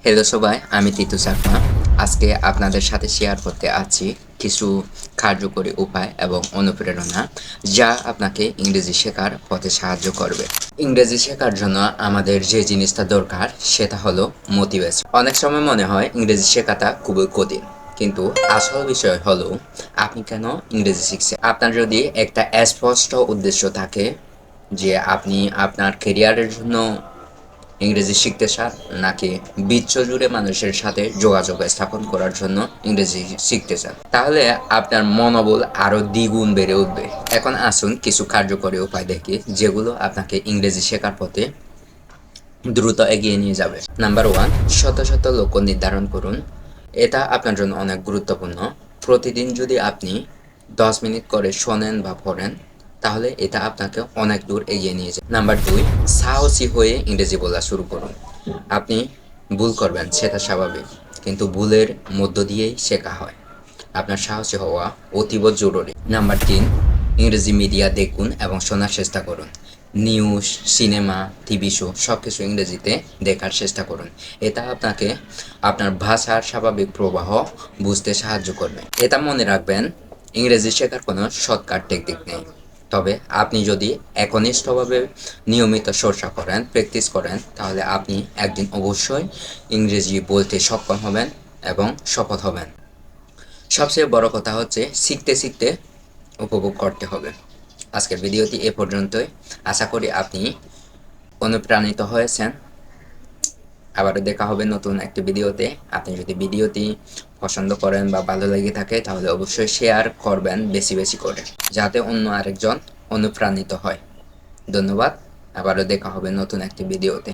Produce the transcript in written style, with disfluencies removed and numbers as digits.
Hello সবাই, আমি তিতু চাকমা। আজকে আপনাদের সাথে শেয়ার করতে আছি কিছু কার্যকরী উপায় এবং অনুপ্রেরণা যা আপনাকে ইংরেজি শেখার পথে সাহায্য করবে। ইংরেজি শেখার জন্য আমাদের যে জিনিসটা দরকার সেটা হলো মোটিভেশন। অনেক সময় মনে হয় ইংরেজি শেখাটা খুবই কঠিন, কিন্তু আসল বিষয় হলো আপনি কেন ইংরেজি শিখছেন। আপনার যদি একটা স্পষ্ট উদ্দেশ্য থাকে যে আপনি আপনার কেরিয়ারের জন্য ইংরেজি শিখতে চান, নাকি বিশ্বজুড়ে মানুষের সাথে যোগাযোগ স্থাপন করার জন্য ইংরেজি শিখতে চান, তাহলে আপনার মনোবল আরও দ্বিগুণ বেড়ে উঠবে। এখন আসুন কিছু কার্যকরী উপায় দেখি যেগুলো আপনাকে ইংরেজি শেখার পথে দ্রুত এগিয়ে নিয়ে যাবে। নাম্বার 1, শত শত লক্ষ্য নির্ধারণ করুন। এটা আপনার জন্য অনেক গুরুত্বপূর্ণ। প্রতিদিন যদি আপনি 10 মিনিট করে শোনেন বা পড়েন, তাহলে এটা আপনাকে অনেক দূর এগিয়ে নিয়ে যায়। নাম্বার 2, সাহসী হয়ে ইংরেজি বলা শুরু করুন। আপনি ভুল করবেন, সেটা স্বাভাবিক, কিন্তু ভুলের মধ্য দিয়েই শেখা হয়। আপনার সাহসী হওয়া অতীব জরুরি। নাম্বার 3, ইংরেজি মিডিয়া দেখুন এবং শোনার চেষ্টা করুন। নিউজ, সিনেমা, টিভি শো সব কিছু ইংরেজিতে দেখার চেষ্টা করুন। এটা আপনাকে আপনার ভাষার স্বাভাবিক প্রবাহ বুঝতে সাহায্য করবে। এটা মনে রাখবেন, ইংরেজি শেখার কোনো শর্টকাট টেকনিক নেই। তবে আপনি যদি একনিষ্ঠভাবে নিয়মিত চর্চা করেন, প্র্যাকটিস করেন, তাহলে আপনি একদিন অবশ্যই ইংরেজি বলতে সক্ষম হবেন এবং সফল হবেন। সবচেয়ে বড় কথা হচ্ছে শিখতে শিখতে উপভোগ করতে হবে। আজকের ভিডিওটি এ পর্যন্তই। আশা করি আপনি অনুপ্রাণিত হয়েছেন। আবারও দেখা হবে নতুন একটি ভিডিওতে। আপনি যদি ভিডিওটি পছন্দ করেন বা ভালো লেগে থাকে, তাহলে অবশ্যই শেয়ার করবেন বেশি বেশি করে, যাতে অন্য আরেকজন অনুপ্রাণিত হয়। ধন্যবাদ। আবারও দেখা হবে নতুন একটি ভিডিওতে।